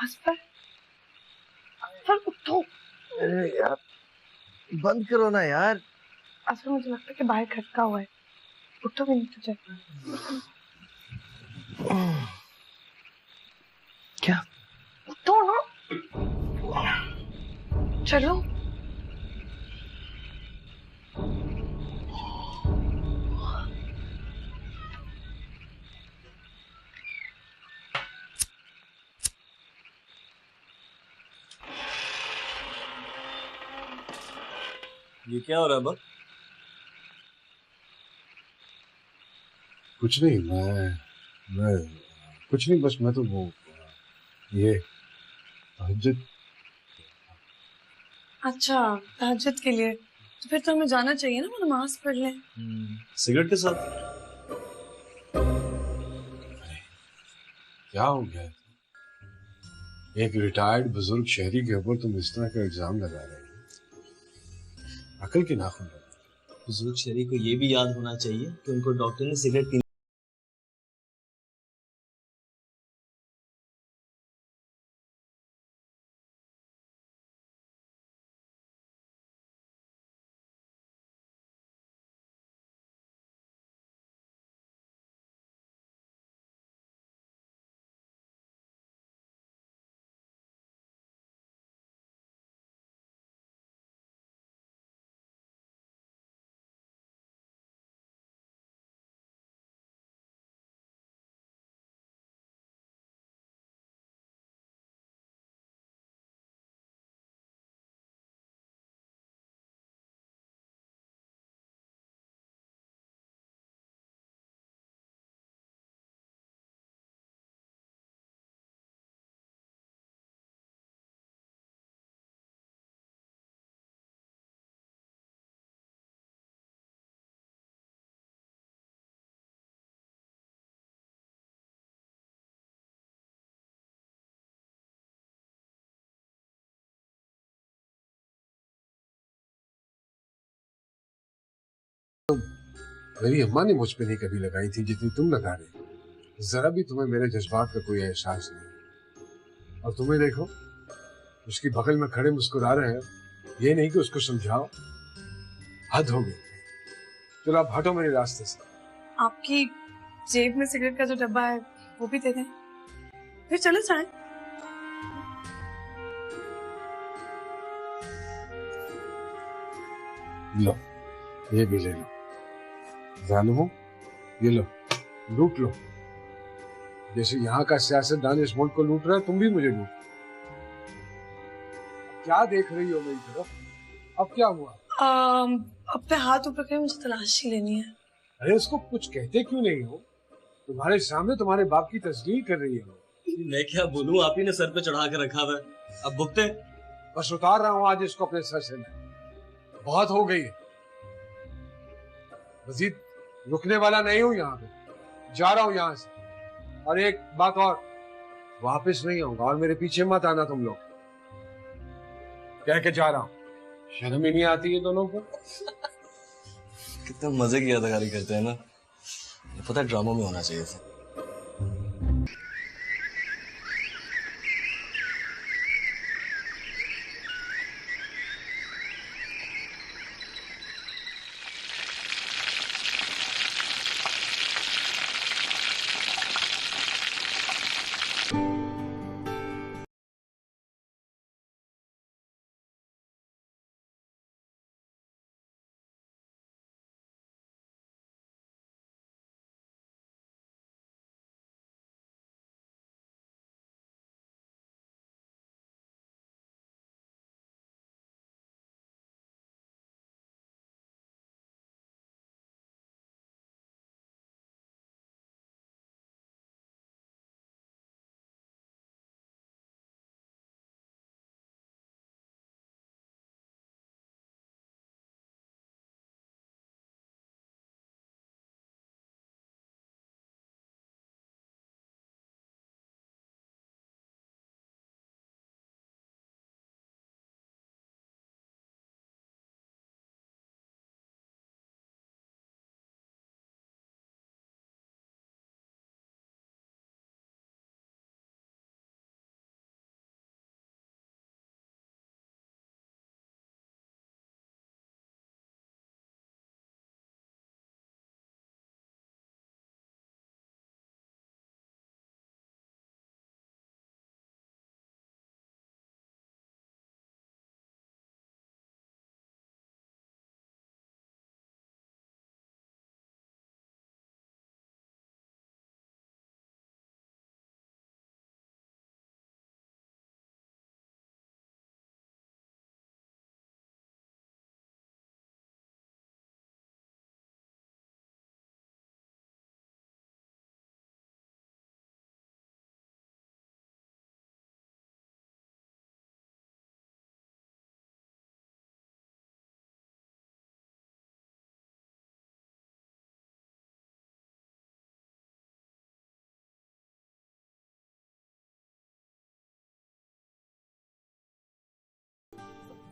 आसफर, आसफर उठो। अरे यार बंद करो ना यार। आसफर मुझे लगता है कि बाहर खटका हुआ है, उठो भी नहीं तुझे। क्या? उठो ना, चलो। ये क्या हो रहा है अब? कुछ नहीं, मैं कुछ नहीं, बस मैं तो वो ये तहज्जुद। अच्छा, तहज्जुद के लिए तो फिर तो हमें जाना चाहिए ना, वो नमाज पढ़ लें। सिगरेट के साथ? क्या हो गया? एक रिटायर्ड बुजुर्ग शहरी के ऊपर तुम इस तरह का इल्जाम लगा रहे हो? अकल की नाखुन हो। बुजुर्ग शहरी को ये भी याद होना चाहिए कि उनको डॉक्टर ने सिगरेट पीने मेरी अम्मा ने मुझ पे नहीं कभी लगाई थी जितनी तुम लगा रही हो। जरा भी तुम्हें मेरे जज्बात का कोई एहसास नहीं। और तुम्हें देखो, उसकी बगल में खड़े मुस्कुरा रहे हैं, ये नहीं कि उसको समझाओ। हद हो गई। चलो आप हटो मेरे रास्ते से। आपकी जेब में सिगरेट का जो डब्बा है वो भी दे दें, फिर चले जाएं। लो, ये भी ले लो। जानो, ये लो, लूट लो। जैसे यहाँ का सियासतदान इस मुल्क को लूट रहा है, तुम भी मुझे लूट। क्या देख रही हो मेरी तरफ? अब क्या हुआ? अपने हाथ ऊपर करके मुझे तलाशी लेनी है। अरे उसको कुछ कहते क्यों नहीं हो? तुम्हारे सामने तुम्हारे बाप की तस्दीक कर रही है। मैं क्या बोलूं, आप ही ने सर पे चढ़ा के रखा हुआ है, अब भुगते। बस उतार रहा हूँ आज इसको अपने सर से। मैं बहुत हो गई है, मजीद रुकने वाला नहीं हूँ यहाँ पे। जा रहा हूँ यहाँ से। और एक बात और, वापस नहीं आऊंगा और मेरे पीछे मत आना तुम लोग। कह के जा रहा हूँ। शर्म ही नहीं आती है दोनों को। कितना मजे की अदाकारी करते हैं ना, पता है ड्रामों में होना चाहिए था।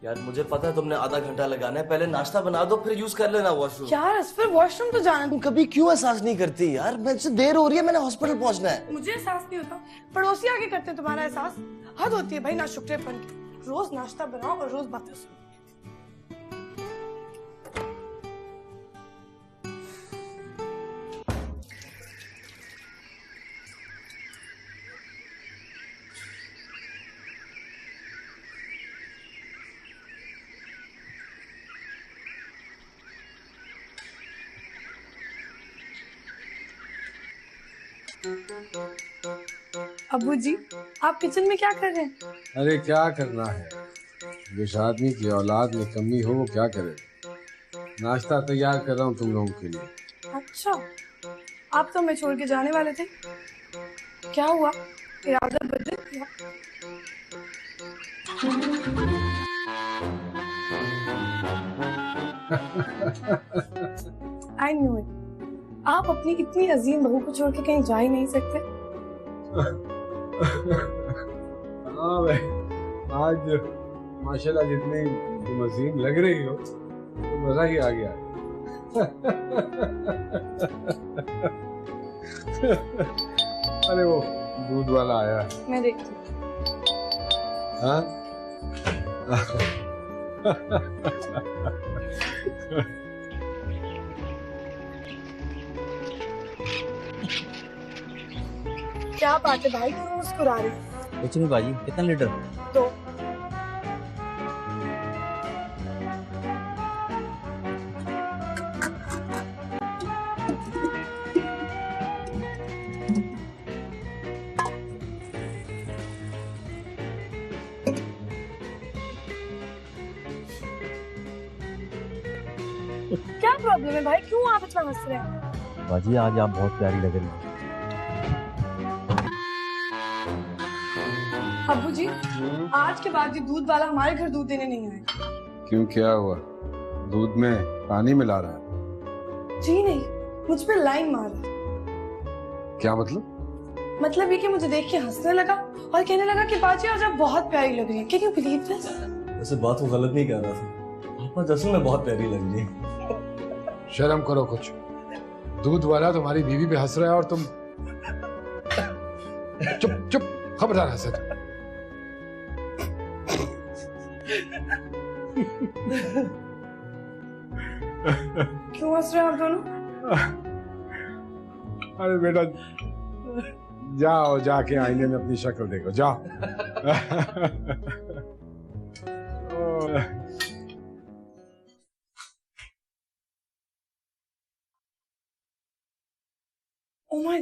यार मुझे पता है तुमने आधा घंटा लगाना है, पहले नाश्ता बना दो फिर यूज कर लेना वॉशरूम। यार असफर वॉशरूम तो जाना। तुम कभी क्यों एहसास नहीं करती यार? मुझसे देर हो रही है, मैंने हॉस्पिटल पहुंचना है। मुझे एहसास नहीं होता, पड़ोसी आगे करते हैं तुम्हारा एहसास। हद होती है भाई ना शुक्रेपन की। रोज नाश्ता बनाओ और रोज बातें सुनो। अबू जी, आप किचन में क्या कर रहे हैं? अरे क्या करना है, जिस आदमी की औलाद में कमी हो वो क्या करे। नाश्ता तैयार कर रहा हूँ तुम लोगों के लिए। अच्छा, आप तो हमें छोड़ के जाने वाले थे। क्या हुआ, इरादा बदल गया? I knew it. आप अपनी इतनी अजीम बहू को छोड़ के कहीं जा ही नहीं सकते। हाँ भाई, आज माशाल्लाह जितनी तुम अजीम लग रही हो तो मजा ही आ गया। अरे वो दूध वाला आया है। मैं देखती हूँ। हाँ? क्या बात है भाई, क्यों मुस्कुरा रही? कुछ नहीं बाजी, कितना लीटर? तो क्या प्रॉब्लम है भाई, क्यों आप इतना हंस रहे हैं? बाजी आज आप बहुत प्यारी लग रही हैं। अबू जी, आज के बाद ये दूध वाला हमारे घर दूध देने नहीं आएगा। क्यों, क्या हुआ? दूध में पानी मिला रहा है? जी नहीं, मुझ पे लाइन मार रहा है। क्या मतलब? मतलब ये कि मुझे देख के हंसने लगा और कहने लगा कि बाजी आज आप बहुत प्यारी लग रही है। Can you believe this? वैसे बात वो गलत नहीं कह रहा था, आपा जश्न में बहुत प्यारी लग रही है। शर्म करो कुछ। दूध वाला तुम्हारी बीवी पे हंस रहा है और तुम चुप चुप, खबरदार हंसे तुम। क्यों हंस रहे हो आप दोनों? अरे बेटा, जाओ जाके आईने में अपनी शक्ल देखो, जाओ। Oh my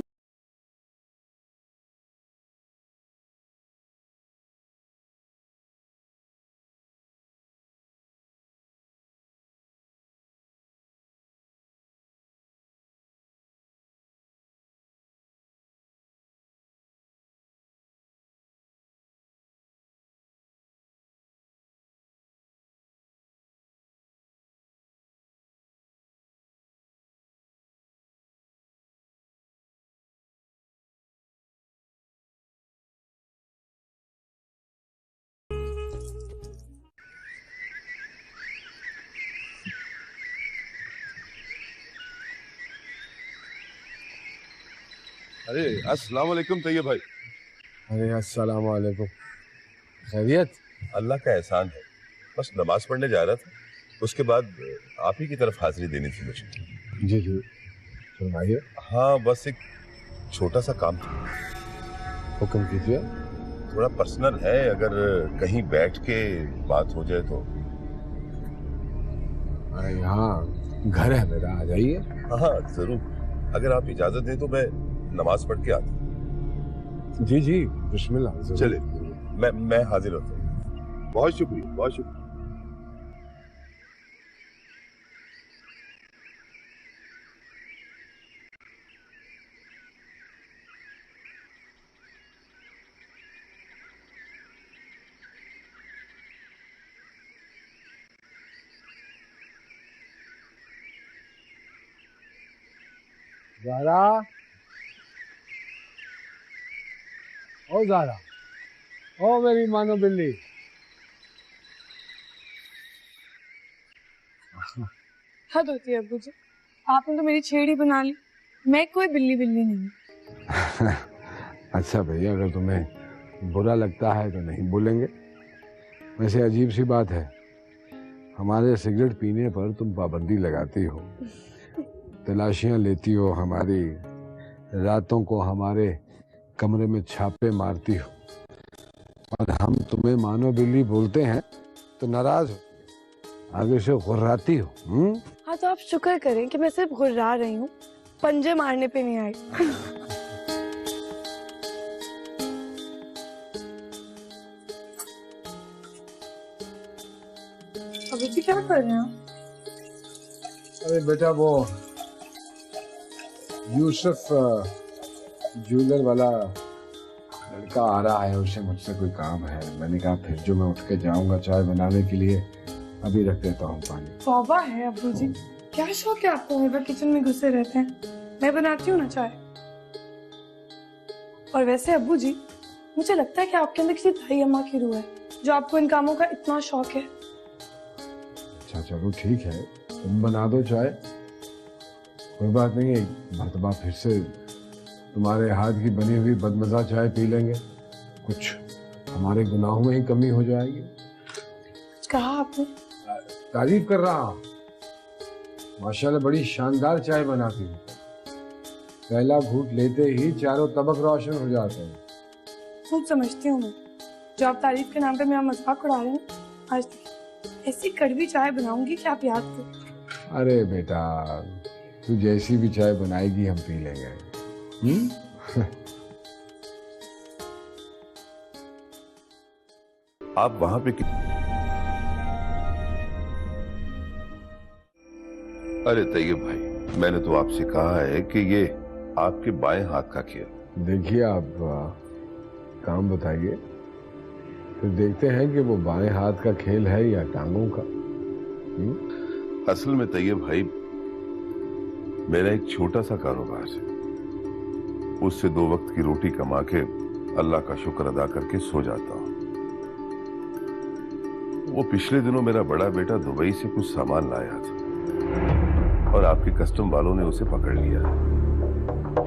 अरे अस्सलाम वालेकुम तैयब भाई। अरे अस्सलाम वालेकुम, खैरियत? अल्लाह का एहसान है, बस नमाज पढ़ने जा रहा था, उसके बाद आप ही की तरफ हाजिरी देनी थी मुझे। जी जी, फरमाइए। हाँ, बस एक छोटा सा काम था। हुक्म कीजिए। थोड़ा पर्सनल है, अगर कहीं बैठ के बात हो जाए तो। अरे यहाँ घर है मेरा, आ जाइए। हाँ जरूर, अगर आप इजाजत दें तो मैं नमाज पढ़ के आता। जी जी, बिस्मिल्लाह। चले, मैं हाजिर होता हूँ। बहुत शुक्रिया, बहुत शुक्रिया। ज़ारा, ओ ज़ारा, ओ मेरी मानो बिल्ली, हद होती है अब्बू जी, आपने तो मेरी छेड़ी बना ली। मैं कोई बिल्ली बिल्ली नहीं। अच्छा भैया, अगर तुम्हें बुरा लगता है तो नहीं बोलेंगे। वैसे अजीब सी बात है, हमारे सिगरेट पीने पर तुम पाबंदी लगाती हो, तलाशियां लेती हो हमारी, रातों को हमारे कमरे में छापे मारती हो, और हम तुम्हें मानो बिल्ली बोलते हैं तो नाराज हो, आगे से गुर्राती हो। हाँ तो आप शुक्र करें कि मैं सिर्फ गुर्रा रही हूँ, पंजे मारने पे नहीं आई। अभी जी क्या कर रहे हैं? अरे बेटा, वो यूसुफ ज्वेलर वाला लड़का आ रहा है, उसे मुझसे कोई काम है। मैंने कहा फिर जो मैं उठ के जाऊंगा चाय बनाने के लिए, अभी रख देता हूँ पानी। तौबा है अब्बू जी, क्या शौक है आपको हमेशा किचन में घुसे रहते हैं। मैं बनाती हूँ ना चाय। और वैसे अब्बू जी, मुझे लगता है कि आपके अंदर किसी दाई अम्मा की रूह है, जो आपको इन कामों का इतना शौक है। अच्छा चलो ठीक है, तुम बना दो चाय, कोई बात नहीं है। मर्तबा फिर से तुम्हारे हाथ की बनी हुई बदमजा चाय पी लेंगे, कुछ हमारे गुनाहों में ही कमी हो जाएगी। कुछ कहा आपने? तारीफ कर रहा हूँ, माशाल्लाह बड़ी शानदार चाय बनाती हूँ। पहला घूंट लेते ही चारों तबक रोशन हो जाते हैं। खूब समझती हूँ मैं, जो आप तारीफ के नाम पे मेरा मजाक उड़ा रहे हैं। आज तक ऐसी कड़वी चाय बनाऊंगी कि आप याद करो। अरे बेटा, तू जैसी भी चाय बनाएगी हम पी लेंगे। आप वहां पे अरे तैयब भाई, मैंने तो आपसे कहा है कि ये आपके बाएं हाथ का खेल। देखिए आप काम बताइए, फिर देखते हैं कि वो बाएं हाथ का खेल है या टांगों का। असल में तैयब भाई, मेरा एक छोटा सा कारोबार है, उससे 2 वक्त की रोटी कमा के अल्लाह का शुक्र अदा करके सो जाता हूं। वो पिछले दिनों मेरा बड़ा बेटा दुबई से कुछ सामान लाया था और आपके कस्टम वालों ने उसे पकड़ लिया।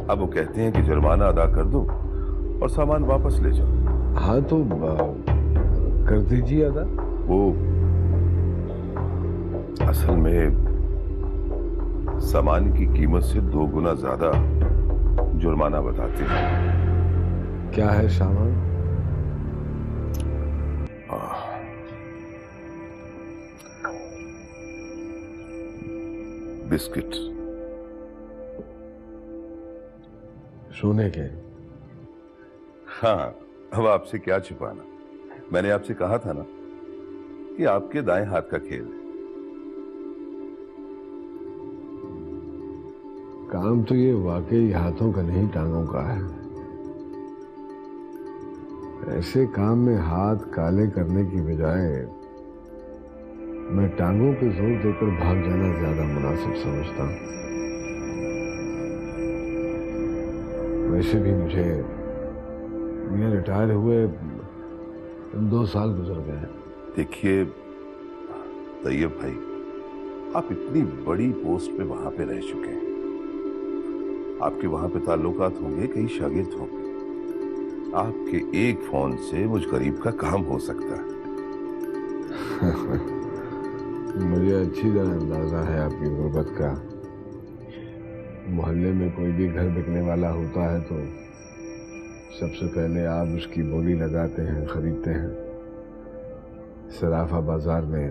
अब वो कहते हैं कि जुर्माना अदा कर दो और सामान वापस ले जाओ। हाँ तो कर दीजिए अदा। वो असल में सामान की कीमत से 2 गुना ज्यादा जुर्माना बताते हैं। क्या है सामान? बिस्किट। सोने के? हाँ, अब आपसे क्या छिपाना, मैंने आपसे कहा था ना कि आपके दाएं हाथ का खेल है। काम तो ये वाकई हाथों का नहीं टांगों का है। ऐसे काम में हाथ काले करने की बजाय मैं टांगों पे जोर देकर भाग जाना ज्यादा मुनासिब समझता हूं। वैसे भी मुझे मेरे रिटायर हुए 2 साल गुजर गए। देखिए तैयब भाई, आप इतनी बड़ी पोस्ट पे वहां पे रह चुके हैं, आपके वहां पे ताल्लुकात होंगे, कई शागिर्द होंगे। आपके एक फोन से मुझ गरीब का काम हो सकता है। मुझे अच्छी तरह अंदाजा है आपकी गुर्बत का। मोहल्ले में कोई भी घर बिकने वाला होता है तो सबसे पहले आप उसकी बोली लगाते हैं, खरीदते हैं। सराफा बाजार में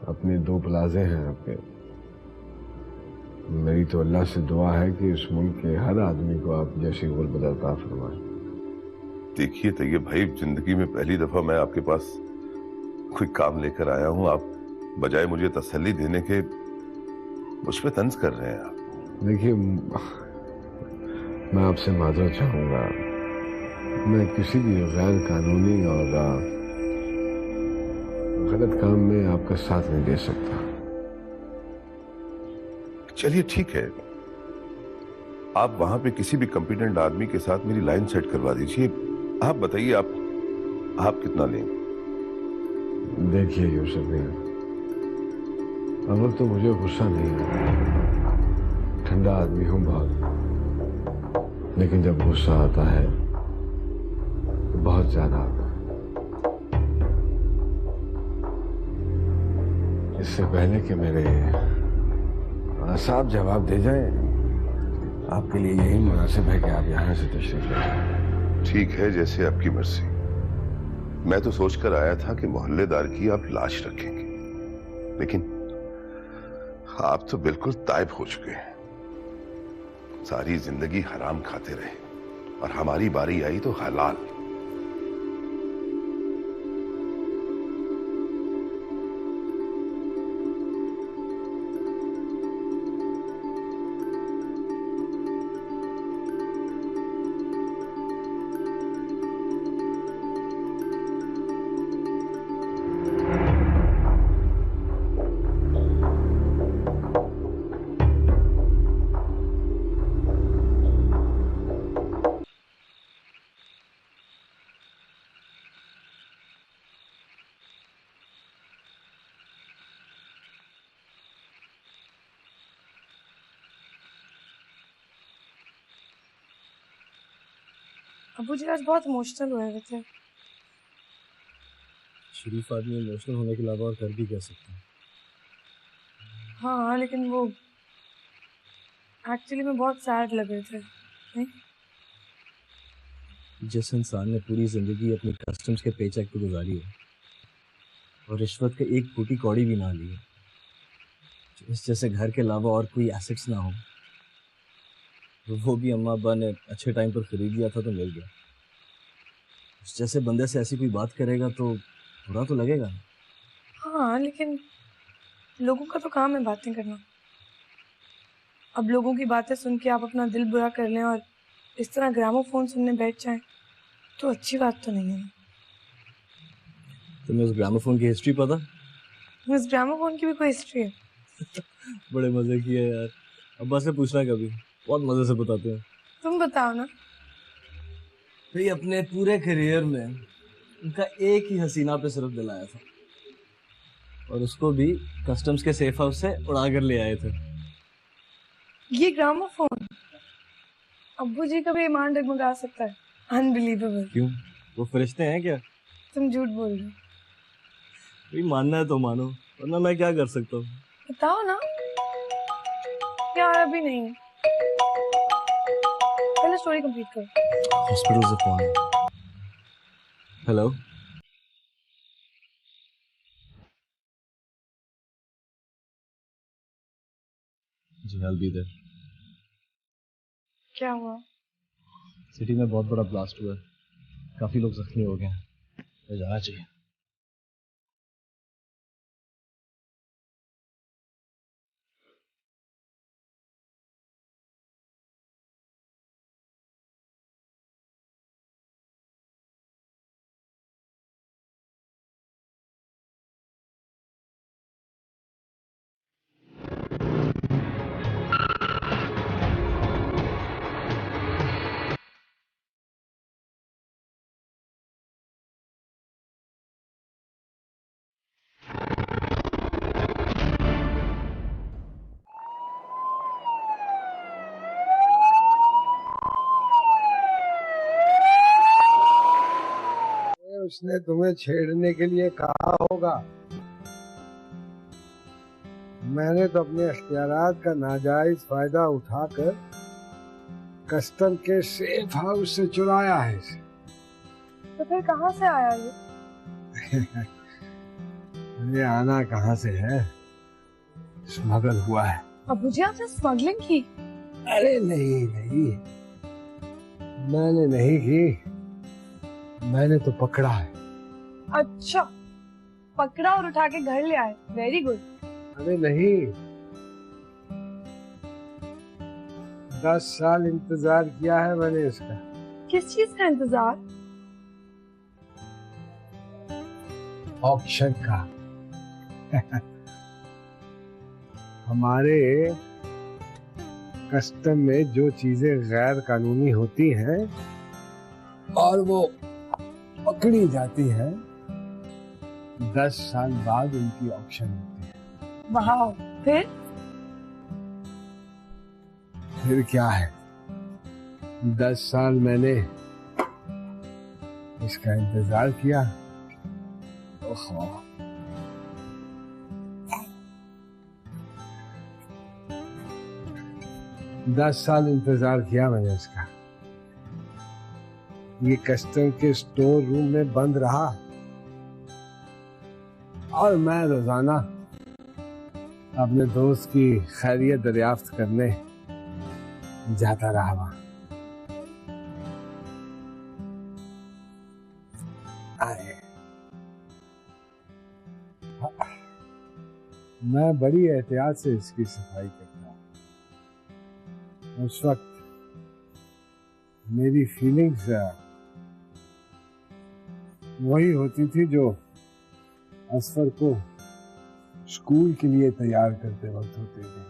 अपने 2 प्लाजे हैं आपके। मेरी तो अल्लाह से दुआ है कि इस मुल्क के हर आदमी को आप जैसी गुर्बत अता फरमाए। देखिए तैयब भाई, जिंदगी में पहली दफा मैं आपके पास कोई काम लेकर आया हूं। आप बजाय मुझे तसल्ली देने के मुझ पे तंज कर रहे हैं। आप देखिए, मैं आपसे माजरत चाहूंगा, मैं किसी भी गैर कानूनी और गलत काम में आपका साथ नहीं दे सकता। चलिए ठीक है, आप वहां पे किसी भी कॉम्पिटेंट आदमी के साथ मेरी लाइन सेट करवा दीजिए। आप बताइए आप कितना लेंगे? देखिए यूसुफ भैया, अमर तो मुझे गुस्सा नहीं आता, ठंडा आदमी हूं बहुत, लेकिन जब गुस्सा आता है तो बहुत ज्यादा आता है। इससे पहले कि मेरे साफ जवाब दे जाए, आपके लिए यही मुनासिब है कि आप यहां से तशरीफ ले जाएं। ठीक है, जैसे आपकी मर्जी। मैं तो सोचकर आया था कि मोहल्लेदार की आप लाश रखेंगे, लेकिन आप तो बिल्कुल ताइब हो चुके हैं। सारी जिंदगी हराम खाते रहे और हमारी बारी आई तो हलाल। अबू जी आज बहुत इमोशनल हुए हुए थे। शरीफ आदमी इमोशनल होने के अलावा और कर भी क्या सकते हैं। हाँ लेकिन वो एक्चुअली में बहुत सैड लग रहे थे, नहीं? जिस इंसान ने पूरी जिंदगी अपनी कस्टम्स के पेचेक पे गुजारी है और रिश्वत का एक फूटी कौड़ी भी ना ली है, इस जैसे घर के अलावा और कोई एसेट्स ना हो, वो भी अम्मा अब्बा ने अच्छे टाइम पर खरीद लिया था तो मिल गया। उस जैसे बंदे से ऐसी कोई बात करेगा तो बुरा तो लगेगा। हाँ लेकिन लोगों का तो काम है बातें करना। अब लोगों की बातें सुन के आप अपना दिल बुरा कर लें और इस तरह ग्रामोफोन सुनने बैठ जाएं तो अच्छी बात तो नहीं है ना। तुम्हें उस ग्रामोफोन की हिस्ट्री पता? इस ग्रामोफोन की भी कोई हिस्ट्री है? बड़े मजे की है यार, अब्बा से पूछना कभी, बहुत मजे से बताते हैं। तुम बताओ ना। भाई अपने पूरे करियर में उनका एक ही हसीना पे सिर्फ दिलाया था और उसको भी कस्टम्स के सेफ हाउस से उड़ा कर ले आए थे। ये ग्रामोफोन अब्बू जी का भी ईमान डगमगा सकता है। अनबिलीवेबल। क्यों, वो फरिश्ते हैं क्या? तुम झूठ बोल रहे हो। भाई मानना है तो मानो, वरना मैं क्या कर सकता हूँ। बताओ ना। यार अभी नहीं, पहले स्टोरी कंप्लीट करो। हॉस्पिटल से फोन। हेलो, जी आई विल बी देयर। क्या हुआ? सिटी में बहुत बड़ा ब्लास्ट हुआ है, काफी लोग जख्मी हो गए हैं, मुझे जाना चाहिए। उसने तुम्हें छेड़ने के लिए कहा होगा। मैंने तो अपने अख्तियारात का नाजायज फायदा उठाकर कस्टम के सेफ हाउस से चुराया है इसे। तो फिर कहाँ से आया ये? ये आना कहाँ से है, स्मगल हुआ है। अबू जी आपने स्मगलिंग की? अरे नहीं नहीं, मैंने नहीं की, मैंने तो पकड़ा है। अच्छा, पकड़ा और उठा के घर ले आए। Very good. अरे नहीं, 10 साल इंतजार किया है मैंने इसका। किस चीज का इंतजार? ऑक्शन का। हमारे कस्टम में जो चीजें गैर कानूनी होती हैं और वो पकड़ी जाती हैं, 10 साल बाद उनकी ऑक्शन होती है। वाह, फिर क्या है, 10 साल मैंने इसका इंतजार किया। ओहो, दस साल इंतजार किया मैंने इसका। ये कस्टम के स्टोर रूम में बंद रहा और मैं रोजाना अपने दोस्त की खैरियत दरियाफ्त करने जाता रहा वहां। आए, मैं बड़ी एहतियात से इसकी सफाई करता हूं। उस वक्त मेरी फीलिंग्स वही होती थी जो असफर को स्कूल के लिए तैयार करते वक्त होती थी।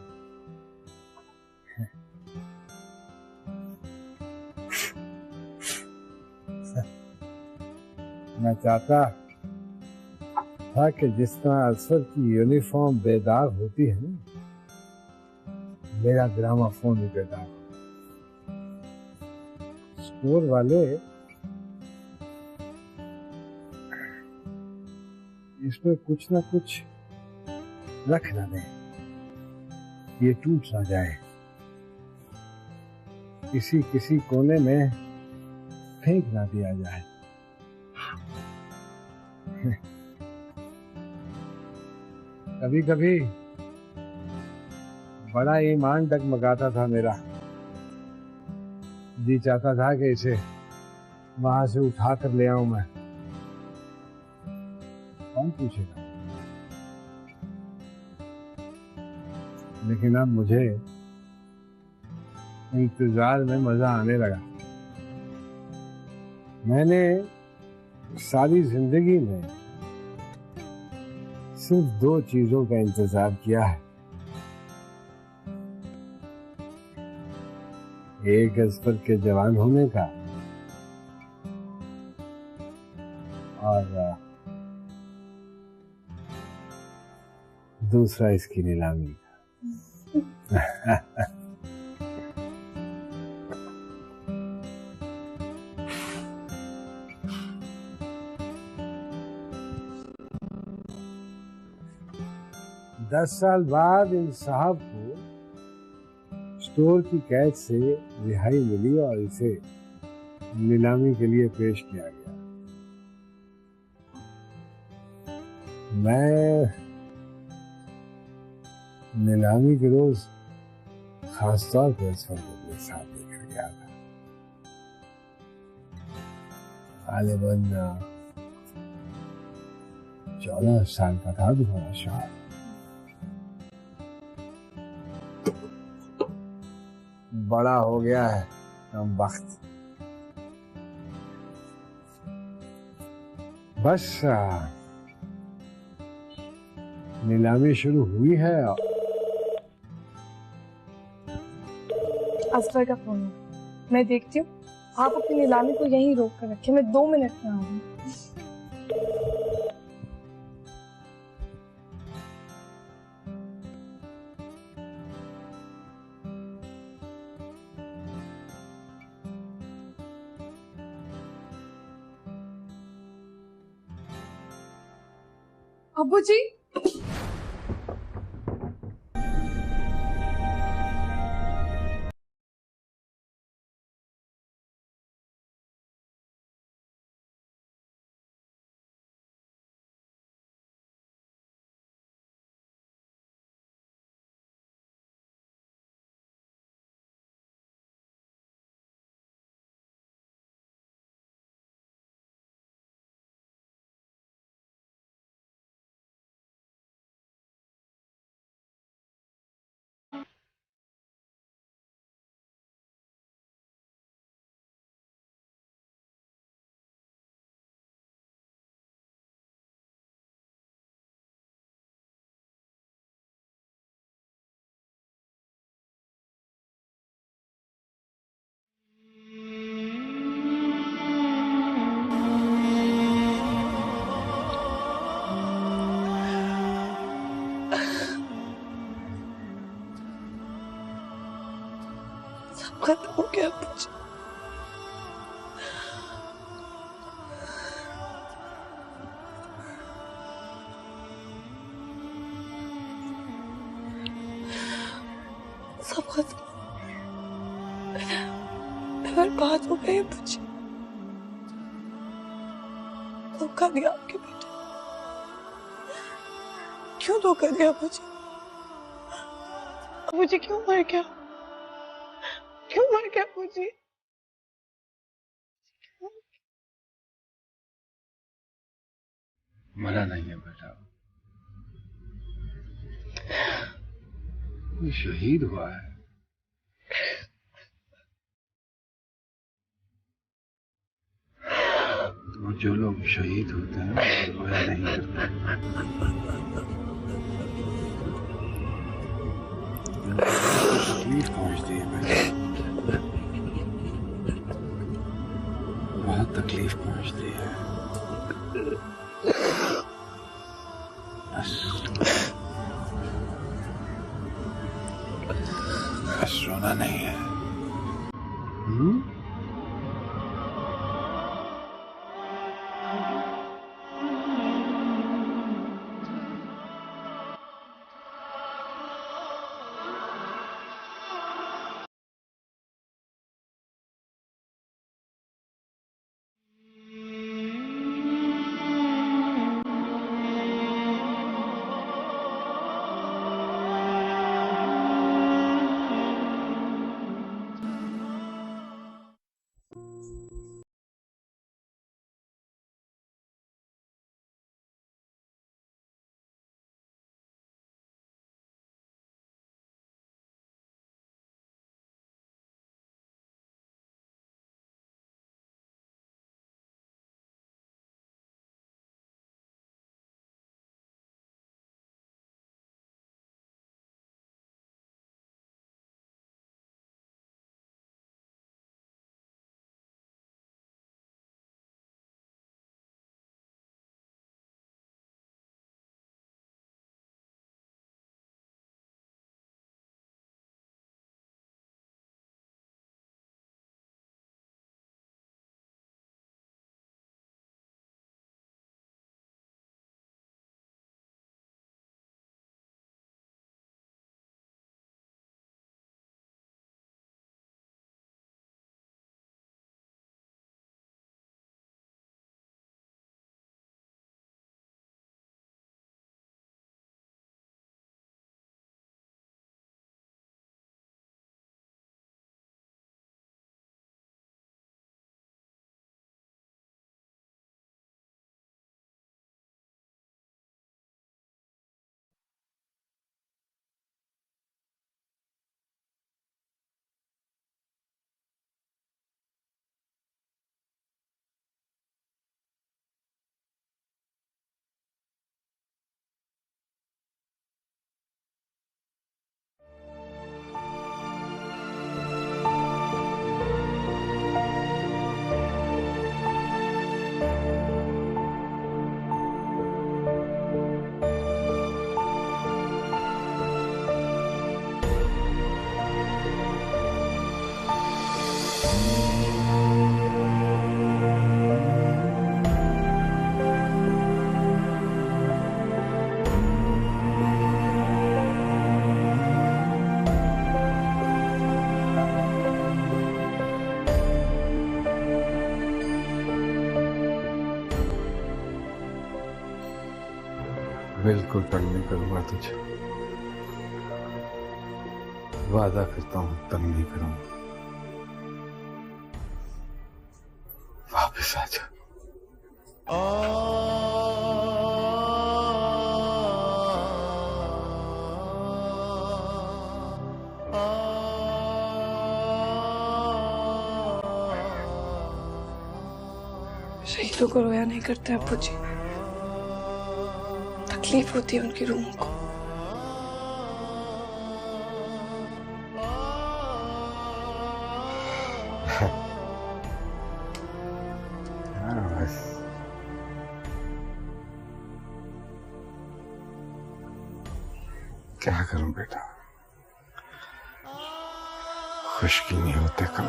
मैं चाहता था कि जिस तरह असफर की यूनिफॉर्म बेदाग होती है ना, मेरा ग्रामाफोन भी बेदाग हो। स्टोर वाले इसमें कुछ ना कुछ रख ना दें, ये टूट ना जाए, किसी कोने में फेंक ना दिया जाए। कभी कभी बड़ा ईमान डगमगाता था मेरा, जी चाहता था कि इसे वहां से उठा कर ले आऊं मैं। कौन पूछेगा, लेकिन अब मुझे इंतजार में मजा आने लगा। मैंने सारी जिंदगी में सिर्फ 2 चीजों का इंतजार किया है, एक असफर के जवान होने का और दूसरा इसकी नीलामी का। 10 साल बाद इन साहब को स्टोर की कैद से रिहाई मिली और इसे नीलामी के लिए पेश किया गया। मैं नीलामी के रोज खासतौर पर असफर को अपने साथ लेकर गया था। गालिबन 14 साल का था तुम्हारा शाह। बड़ा हो गया है कम वक्त। बस नीलामी शुरू हुई है। असफर का फोन है, मैं देखती हूँ। आप अपनी नीलामी को यहीं रोक कर रखिए, मैं 2 मिनट में आऊंगी। अब्बू जी। खत्म हो गया मुझे। सब खत्म, बर्बाद हो गए मुझे। धोखा दिया आपके बेटे, क्यों धोखा दिया मुझे? मुझे क्यों मर गया? क्यों मर गया मुझे? मरा नहीं है बेटा, वो शहीद हुआ है। और जो लोग शहीद होते हैं वो रोया नहीं करते। तकलीफ पहुंचती है बेटा, बहुत तकलीफ पहुंचती है। बस रोना नहीं है। बिल्कुल तंग नहीं करूंगा तुझे, वादा करता हूं तंग नहीं करूंगा। वापस आ जा। शहीदों को रोया नहीं करते अब्बू जी, तकलीफ होती है उनकी रूह को। बस क्या करूं बेटा, खुशकी नहीं होते कम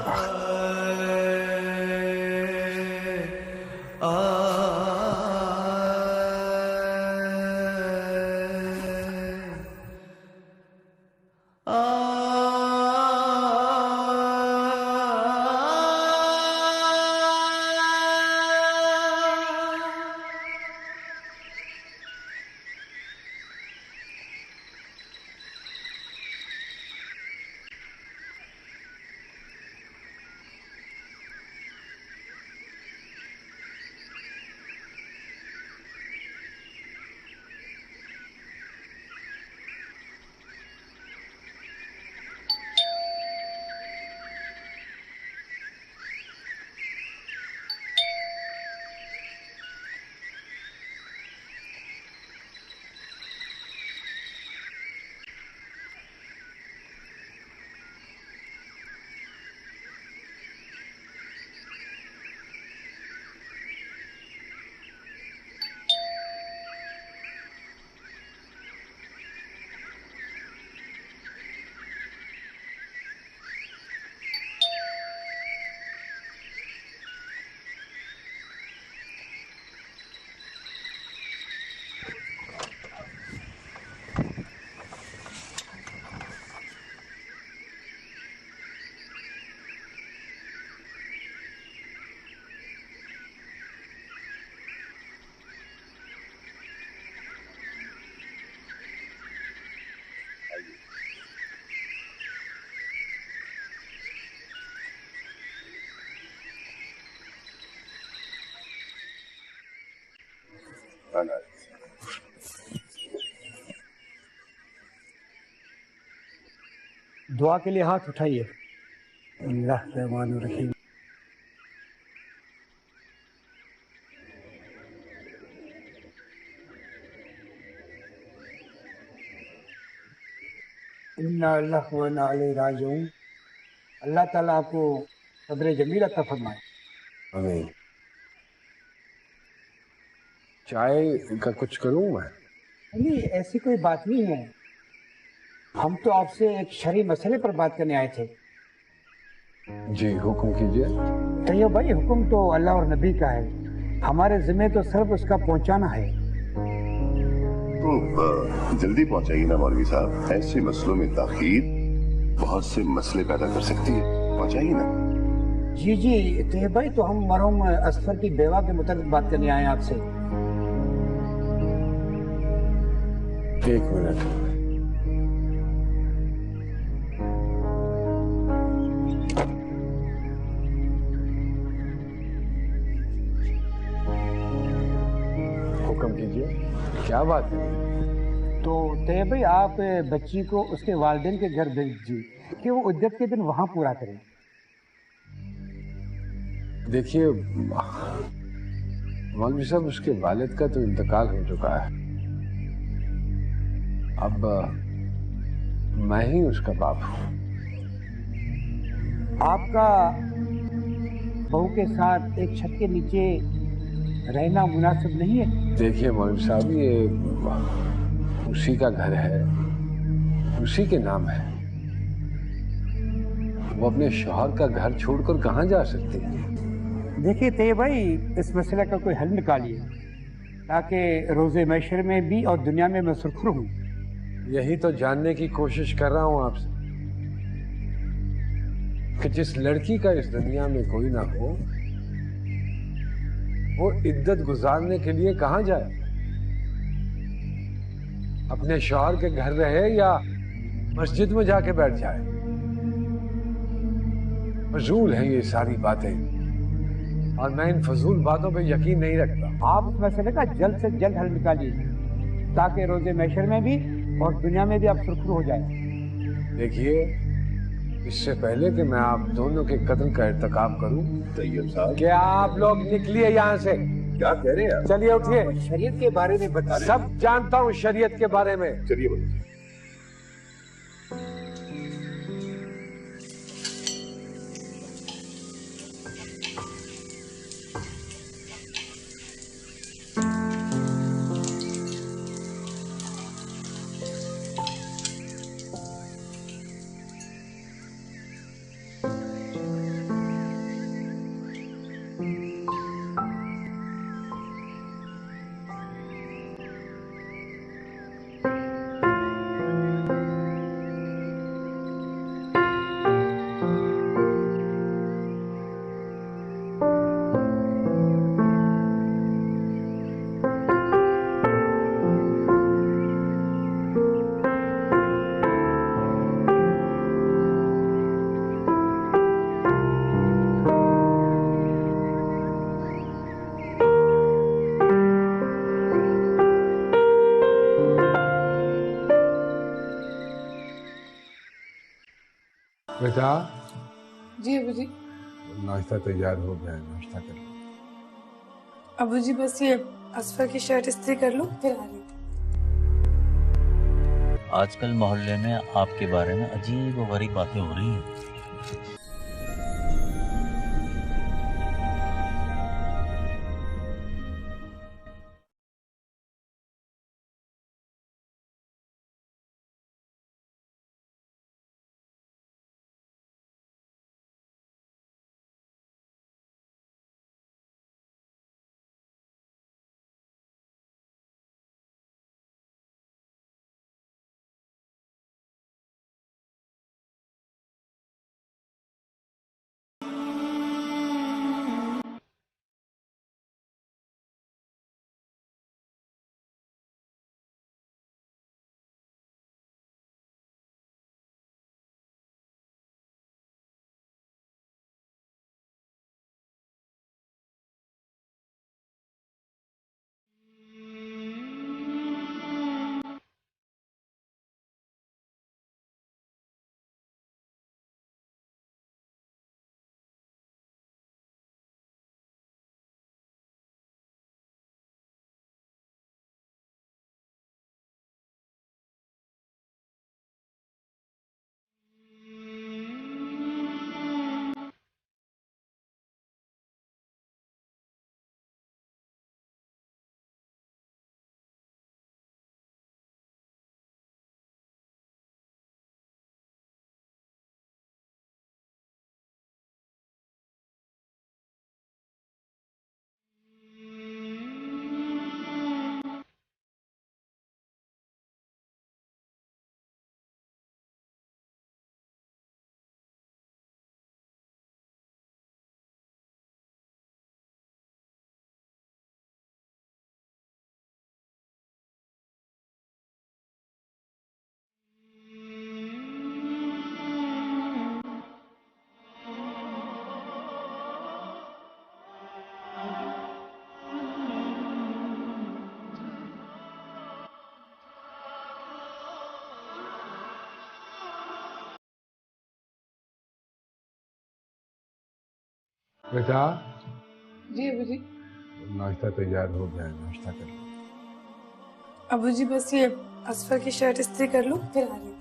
दुआ के लिए हाथ उठाइए। अल्लाह रहमान रहीम। इन्ना अल्लाह व इन्ना इलैहि राजिऊन। अल्लाह ताला आपको सब्र जमील अता फरमाए। आमीन। चाय का कुछ करूं मैं? नहीं, ऐसी कोई बात नहीं है। हम तो आपसे एक शरई मसले पर बात करने आए थे। जी हुक्म कीजिए। तैयब भाई, हुक्म तो अल्लाह और नबी का है, हमारे जिम्मे तो सिर्फ उसका पहुंचाना है। तो जल्दी पहुंचाइए ना मौलवी साहब, ऐसे मसलों में ताखीर बहुत से मसले पैदा कर सकती है, पहुंचाइए ना। जी जी तैयब भाई, तो हम मरहूम असफर की बेवा के मुताबिक बात करने आए हैं आपसे। एक मिनट। हुक्म कीजिए, क्या बात है? तो तैयब भाई, आप बच्ची को उसके वालिदैन के घर भेज दीजिए कि वो उद्दत के दिन वहां पूरा करें। देखिए मौलवी साहब, उसके वालिद का तो इंतकाल हो चुका है। अब मैं ही उसका बाप हूं। आपका बहू के साथ एक छत के नीचे रहना मुनासिब नहीं है। देखिए मौलवी साहब, ये उसी का घर है, उसी के नाम है। वो अपने शौहर का घर छोड़कर कहां जा सकती है? देखिए तैयब भाई, इस मसले का कोई हल निकालिए ताकि रोजे मैशर में भी और दुनिया में मैं सुरखुर हूँ। यही तो जानने की कोशिश कर रहा हूं आपसे कि जिस लड़की का इस दुनिया में कोई ना हो, वो इद्दत गुजारने के लिए कहां जाए? अपने शौहर के घर रहे या मस्जिद में जाके बैठ जाए? फजूल है ये सारी बातें, और मैं इन फजूल बातों पे यकीन नहीं रखता। आप इस मसले का जल्द से जल्द हल निकालिए ताकि रोजे मैशर में भी और दुनिया में भी आप सुरखुर हो जाए। देखिए, इससे पहले कि मैं आप दोनों के कत्ल का इर्तिकाब करूं, तैयब साहब, क्या आप लोग निकलिए यहाँ से। क्या कह रहे हैं आप? चलिए उठिए। शरीयत के बारे में बता। सब जानता हूँ शरीयत के बारे में। चलिए बोलिए। बेटा जी अबू जी। नाश्ता तैयार हो गया है, नाश्ता कर लो। अबू जी बस ये असफर की शर्ट इस्त्री कर लूं फिर आ रही थी। आजकल मोहल्ले में आपके बारे में अजीब व गरीब बातें हो रही हैं। बेटा जी अबू जी। नाश्ता तैयार हो गया है, नाश्ता कर लो। अबू जी बस ये असफर की शर्ट इस्त्री कर लूं फिर आ रही थी।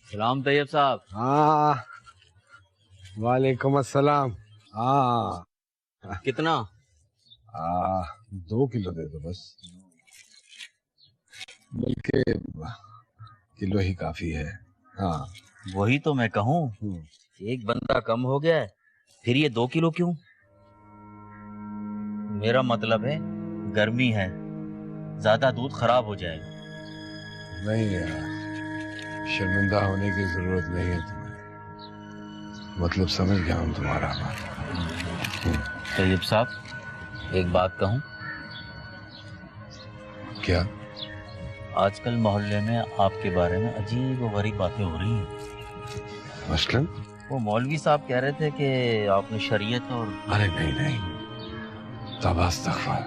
सलाम तैयब साहब। हाँ वालेकुम अस्सलाम। हाँ कितना? 2 किलो दे दो बस, बल्कि किलो ही काफी है। हाँ वही तो मैं कहूँ, एक बंदा कम हो गया है, फिर ये 2 किलो क्यों? मेरा मतलब है गर्मी है, ज्यादा दूध खराब हो जाएगा। नहीं यार, शर्मिंदा होने की जरूरत नहीं है तुम्हें, मतलब समझ गया हूँ तुम्हारा बात। तैयब साहब एक बात कहूँ? क्या? आजकल मोहल्ले में आपके बारे में अजीब व गरीब बातें हो रही हैं। मसलन? वो मौलवी साहब कह रहे थे कि आपने शरीयत और... अरे नहीं नहीं, तौबा इस्तग़फ़ार।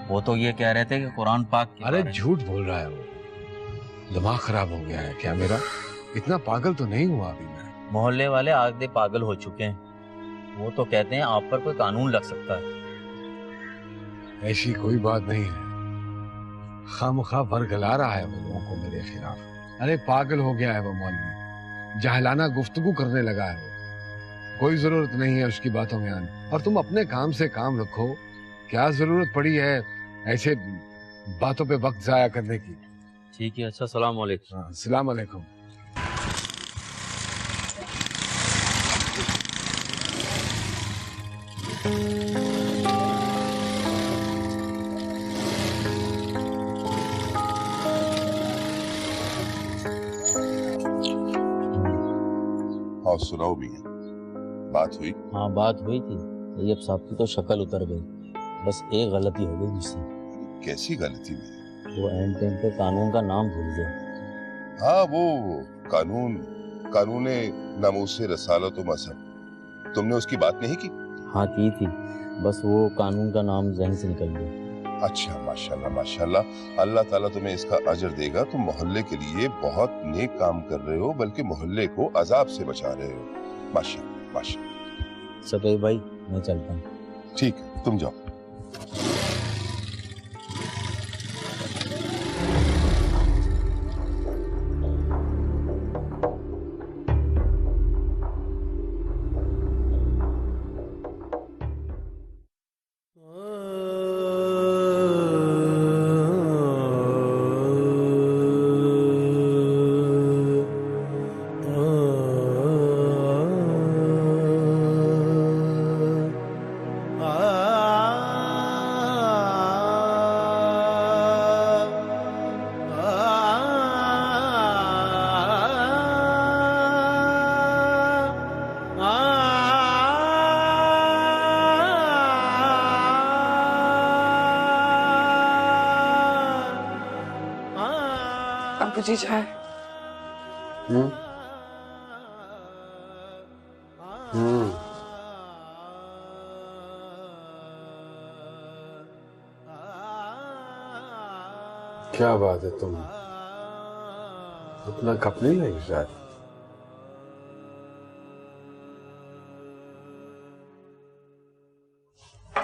वो तो ये कह रहे थे कि कुरान पाक के अरे बारे में... झूठ बोल रहा है वो, दिमाग खराब हो गया है क्या मेरा? इतना पागल तो नहीं हुआ अभी मैं। मोहल्ले वाले आधे पागल हो चुके हैं, वो तो कहते हैं आप पर कोई कानून लग सकता है। ऐसी कोई बात नहीं है। खामखा बरगला रहा है वो लोगों को मेरे खिलाफ। अरे पागल हो गया है वो मौलवी, जहलाना गुफ्तगू करने लगा है वो। कोई जरूरत नहीं है उसकी बातों में आने, और तुम अपने काम से काम रखो। क्या जरूरत पड़ी है ऐसे बातों पे वक्त जाया करने की। ठीक है, अच्छा, सलाम वालेकुम। हाँ, सलाम अलैकुम। और सुनाओ भी, बात हुई? हाँ, बात हुई थी। तैयब साहब की तो शक्ल उतर गई, बस एक गलती हो गई मुझसे। कैसी गलती हुई? वो एंड टाइम पे कानून का नाम भूल गया। हाँ, वो कानून नामूसे रसालत व मजहब, तुमने उसकी बात नहीं की? हाँ, की थी, बस वो कानून का नाम जहन से निकल गया। अच्छा, माशाल्लाह माशाल्लाह, अल्लाह ताला तुम्हें इसका अजर देगा। तुम मोहल्ले के लिए बहुत नेक काम कर रहे हो, बल्कि मोहल्ले को अजाब से बचा रहे हो। माशाल्लाह माशाल्लाह। सफेद भाई, मैं चलता हूँ। ठीक है, तुम जाओ। बाबूजी चाय। क्या बात है, तुम अपना कप नहीं लेंगे शायद?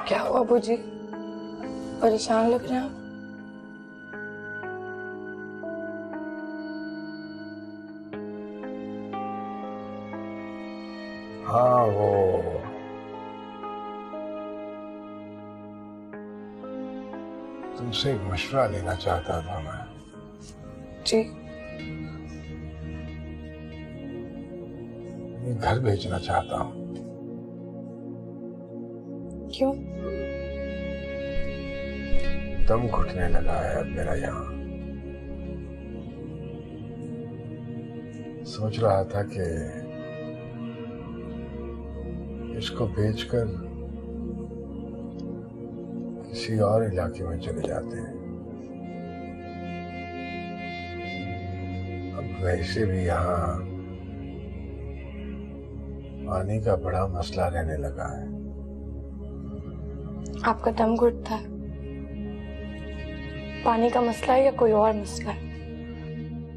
क्या हुआ बाबूजी, परेशान लग रहे हैं आप? हाँ, वो तुमसे एक मशवरा लेना चाहता था मैं। जी। मैं घर भेजना चाहता हूँ। क्यों? दम घुटने लगा है अब मेरा यहाँ। सोच रहा था कि इसको बेचकर किसी और इलाके में चले जाते हैं। अब वैसे भी यहाँ पानी का बड़ा मसला रहने लगा है। आपका दम घुटता है, पानी का मसला है या कोई और मसला है?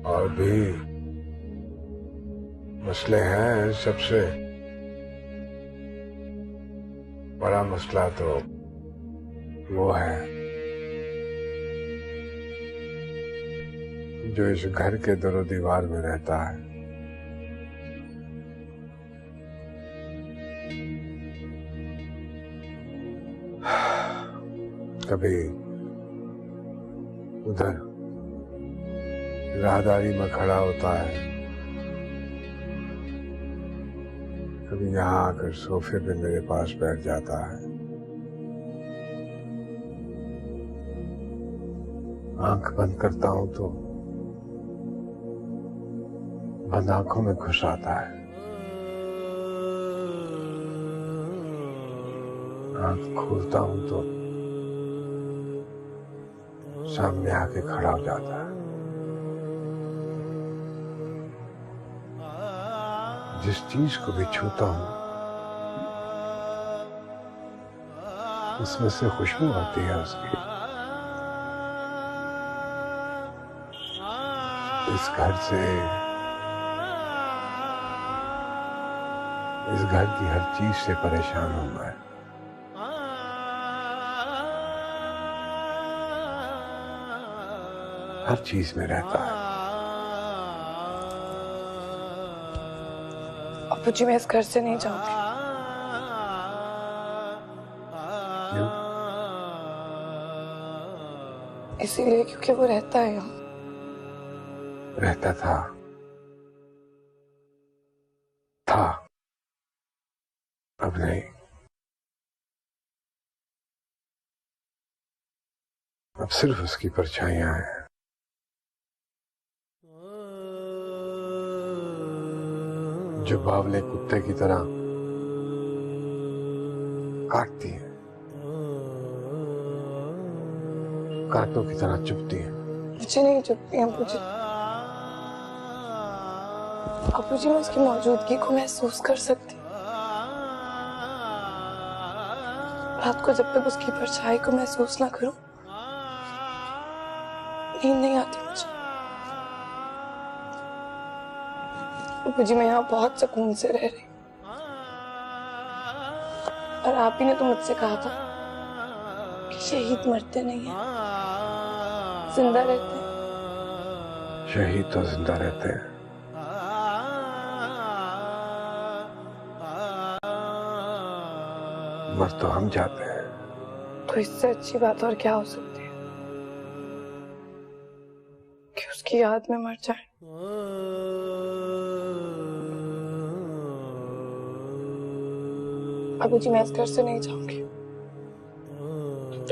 और भी मसले हैं। सबसे बड़ा मसला तो वो है जो इस घर के दरो दीवार में रहता है। कभी उधर राहदारी में खड़ा होता है, कभी यहाँ आकर सोफे पे मेरे पास बैठ जाता है। आंख बंद करता हूं तो बंद आंखों में घुस आता है। आंख खोलता हूं तो सामने आके खड़ा हो जाता है। जिस चीज को भी छूता हूं उसमें से खुशबू आती है उसकी। इस घर की हर चीज से परेशान हूं मैं। हर चीज में रहता है। अब्बू जी मैं इस घर से नहीं जाऊंगी। क्यों? इसीलिए क्योंकि वो रहता है यहाँ। रहता था अब नहीं। अब सिर्फ उसकी परछाइयां हैं। जो बावले कुत्ते की तरह काटती है, कांटों की तरह चुभती है। मुझे नहीं चुभती अब्बू जी। अब्बू जी मैं उसकी मौजूदगी को महसूस कर सकती हूँ। रात को जब तक उसकी परछाई को महसूस ना करूं, नींद नहीं आती मुझे। अब्बू जी मैं यहाँ बहुत सुकून से रह रही हूँ। और आप ही ने तो मुझसे कहा था कि शहीद मरते नहीं हैं, जिंदा रहते हैं। शहीद तो जिंदा रहते हैं। मर तो हम जाते हैं। तो इससे अच्छी बात और क्या हो सकती है कि उसकी याद में मर जाए। अबू जी मैं इस घर से नहीं जाऊंगी।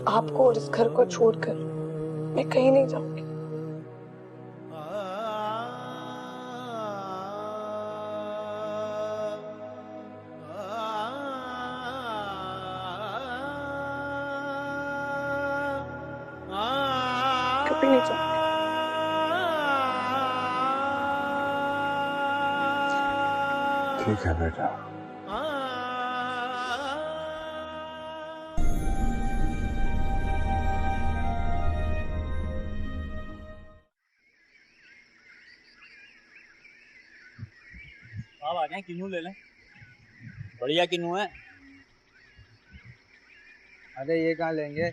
आपको और इस घर को छोड़कर मैं कहीं नहीं जाऊंगी। कभी नहीं जाऊंगी। ठीक है बेटा। आप आ जाए, किन्नू ले लें, बढ़िया किन्नू है। अरे ये कहाँ लेंगे,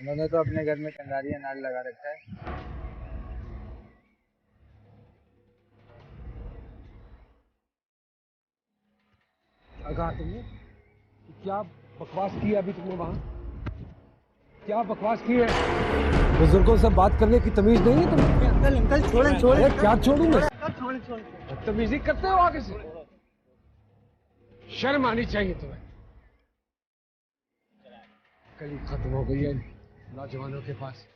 उन्होंने तो अपने घर में कंगारिया नाड़ लगा रखा है। कहा तुमने क्या बकवास की है? अभी तुमने वहां क्या बकवास की है? बुजुर्गों से बात करने की तमीज नहीं है तुम्हें? अंकल अंकल छोड़े छोड़े। क्या छोड़ू मैं? छोड़े छोड़े। बदतमीजी करते हो आगे से। शर्म आनी चाहिए तुम्हें। कली खत्म हो गई है नौजवानों के पास।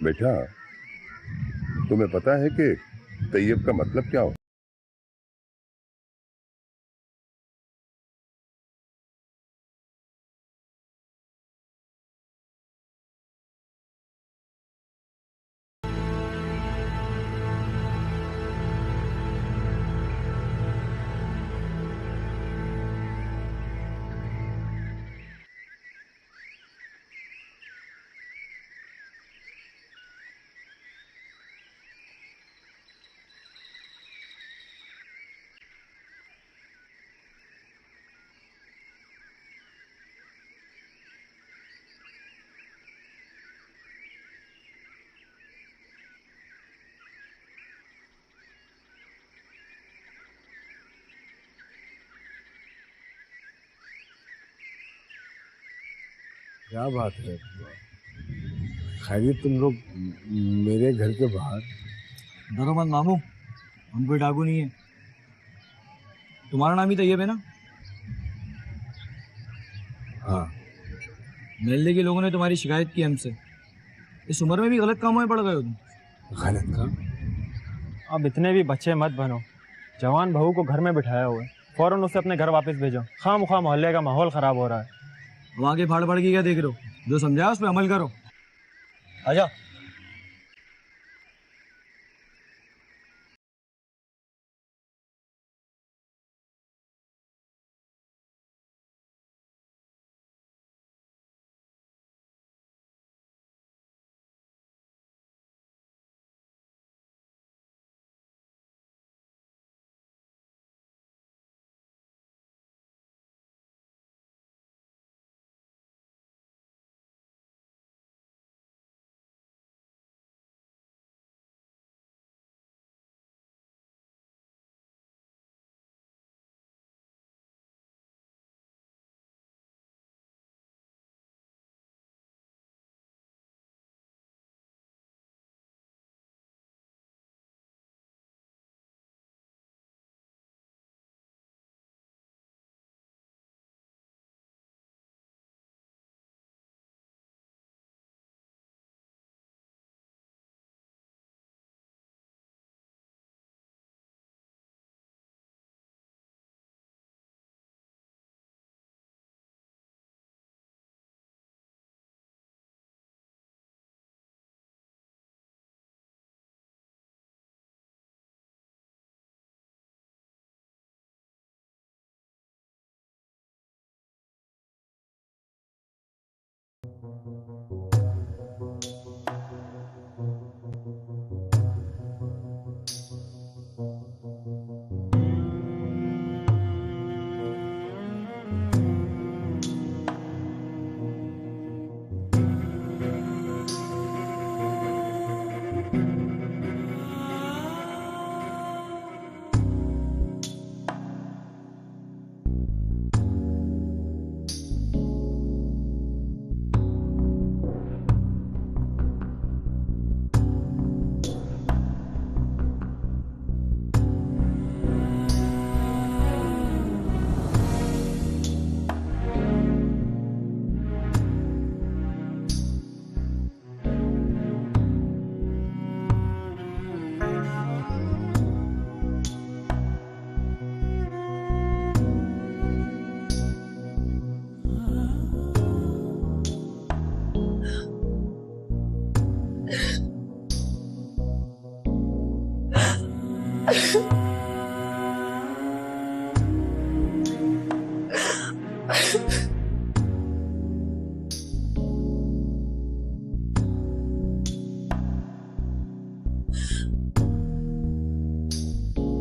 बेटा, तुम्हें पता है कि तैयब का मतलब क्या हो? क्या बात है? खैरियत तुम लोग मेरे घर के बाहर? डरो मत मामू, हम कोई डाकू नहीं है। तुम्हारा नाम ही तैयब है ना? हाँ। मोहल्ले के लोगों ने तुम्हारी शिकायत की हमसे। इस उम्र में भी गलत कामों में पड़ गए हो तुम। गलत काम? अब इतने भी बच्चे मत बनो। जवान बहू को घर में बिठाया हुआ है, फौरन उसे अपने घर वापस भेजो। खामख्वाह मोहल्ले का माहौल खराब हो रहा है। वहाँ के फाड़ फाड़ की क्या देख रहे हो? जो समझाया उस पर अमल करो। आजा।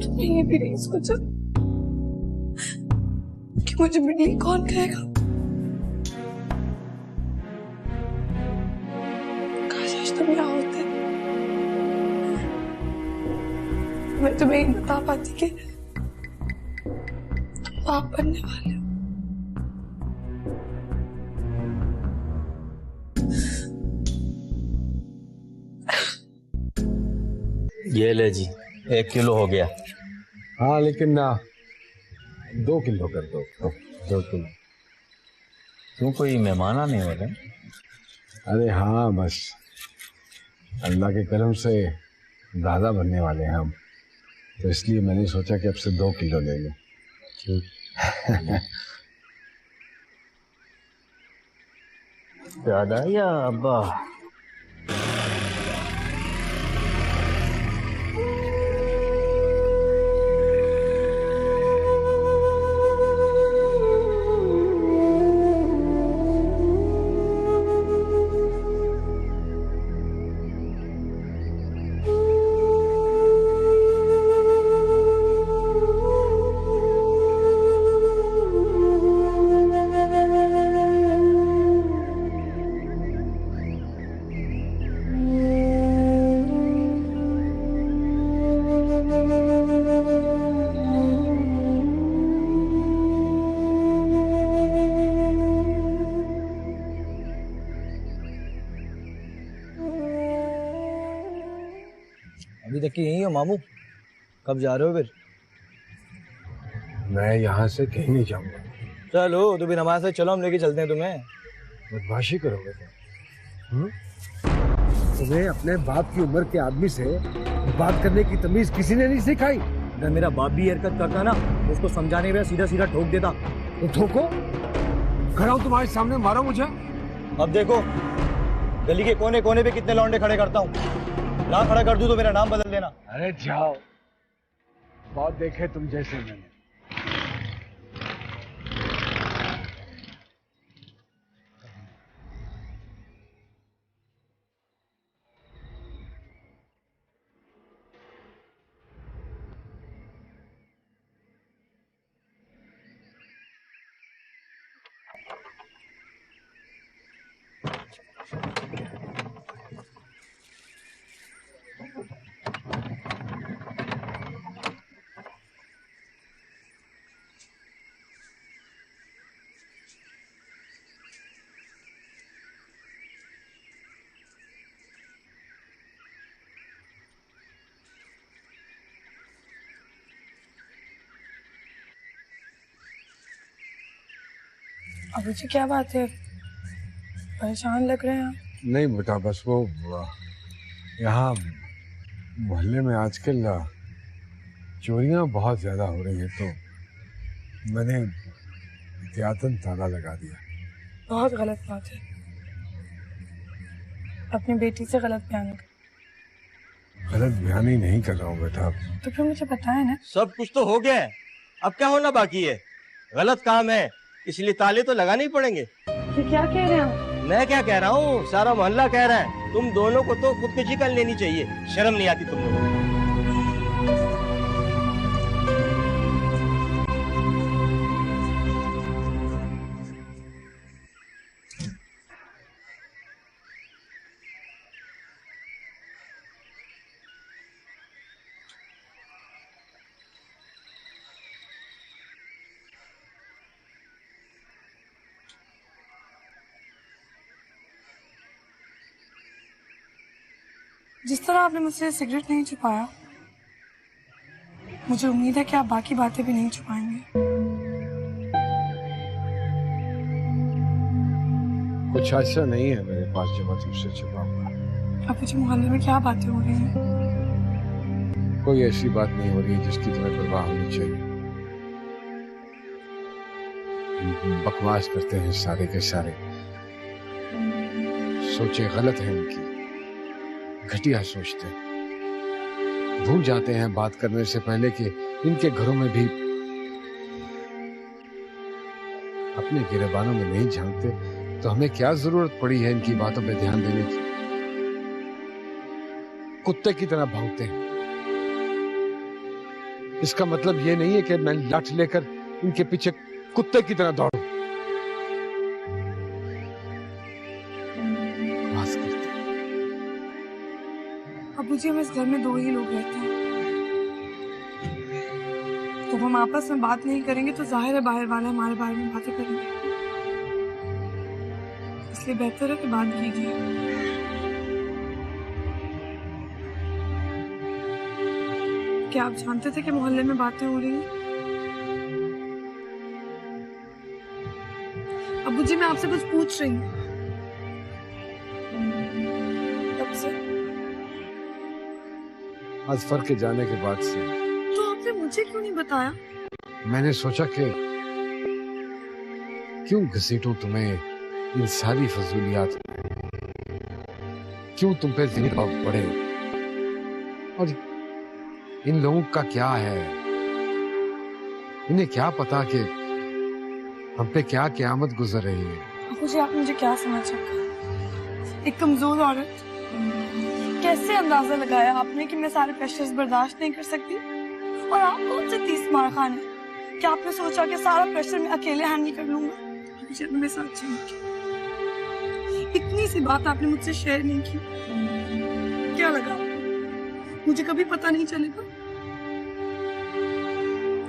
तुमने ये भी नहीं सोचा कि मुझे बिल्ली कौन कहेगा? काश आज तुम यहाँ होते, मैं तुम्हें ही बता पाती कि तुम बाप बनने वाले हो। ये ले जी, 1 किलो हो गया। हाँ लेकिन 2 किलो कर दो। 2 किलो। क्यों, कोई मेहमान आने वाले? अरे हाँ, बस अल्लाह के करम से दादा बनने वाले हैं हम, तो इसलिए मैंने सोचा कि अब से 2 किलो ले लें। दादा या अब्बा? अभी तक की यही हो मामू? कब जा रहे हो फिर? मैं यहाँ से कहीं नहीं जाऊंगा। चलो तो भी नमाज से चलो, हम लेके चलते हैं तुम्हें। बदमाशी करोगे तुम? तुम्हें अपने बाप की उम्र के आदमी से बात करने की तमीज किसी ने नहीं सिखाई? अगर मेरा बाप भी हरकत करता ना, उसको समझाने में सीधा सीधा ठोक देता। तो ठोको, खड़ा हूं तुम्हारे सामने, मारो मुझे। अब देखो गली के कोने कोने पे कितने लौंडे खड़े करता हूँ, ना खड़ा कर दूं तो मेरा नाम बदल देना। अरे जाओ, बहुत देखे तुम जैसे मैंने। अबू जी क्या बात है, परेशान लग रहे हैं आप? नहीं बेटा, बस वो यहाँ मोहल्ले में आजकल चोरियां बहुत ज्यादा हो रही है, तो मैंने एहतियातन ताला लगा दिया। बहुत गलत बात है, अपनी बेटी से गलत बयानी कर। गलत बयानी नहीं कर रहा हूँ बेटा। तो फिर मुझे बताया ना। सब कुछ तो हो गया है, अब क्या होना बाकी है? गलत काम है, इसलिए ताले तो लगाने ही पड़ेंगे। ये क्या कह रहे हैं आप? मैं क्या कह रहा हूँ, सारा मोहल्ला कह रहा है। तुम दोनों को तो खुदकुशी कर लेनी चाहिए, शर्म नहीं आती तुम लोगों को। जिस तरह आपने मुझसे सिगरेट नहीं छुपाया, मुझे उम्मीद है कि आप बाकी बातें भी नहीं छुपाएंगे। कुछ ऐसा नहीं है मेरे पास जो मैं तुमसे छुपाऊंगा। अब मुझे मोहल्ले में क्या बातें हो रही हैं? कोई ऐसी बात नहीं हो रही है जिसकी तुम्हें परवाह होनी चाहिए। बकवास करते हैं सारे के सारे, सोचे गलत है उनकी, घटिया सोचते हैं। भूल जाते हैं बात करने से पहले कि इनके घरों में भी अपने गिरेबानों में नहीं झांकते, तो हमें क्या जरूरत पड़ी है इनकी बातों पे ध्यान देने की। कुत्ते की तरह भौंकते हैं। इसका मतलब ये नहीं है कि मैं लाठ लेकर इनके पीछे कुत्ते की तरह दौड़ूं। अबू जी, हम इस घर में 2 ही लोग रहते हैं। तो हम आपस में बात नहीं करेंगे तो जाहिर है बाहर वाले हमारे बारे में बातें करेंगे। इसलिए बेहतर है कि बात कीजिए। क्या आप जानते थे कि मोहल्ले में बातें हो रही हैं? अबू जी, मैं आपसे कुछ पूछ रही हूँ। कब से? अजफर के जाने के बाद से। तो आपने मुझे क्यों नहीं बताया? मैंने सोचा कि क्यों घसीटूं तुम्हें इन सारी फजूलियात में, क्यों तुम पे जिम्मेदारी पड़े। और इन लोगों का क्या है, इन्हें क्या पता कि हम पे क्या क़यामत गुजर रही है। मुझे आप मुझे क्या समझ सकते? एक कमजोर औरत। कैसे अंदाजा लगाया आपने कि मैं सारे प्रेशर्स बर्दाश्त नहीं कर सकती? और आप कौन से 30 मार खान हैं? क्या आपने सोचा कि सारा प्रेशर मैं अकेले हैंडल कर लूंगा? मुझे मेरे साथ चाहिए। इतनी सी बात आपने मुझसे शेयर नहीं की। क्या लगा मुझे कभी पता नहीं चलेगा?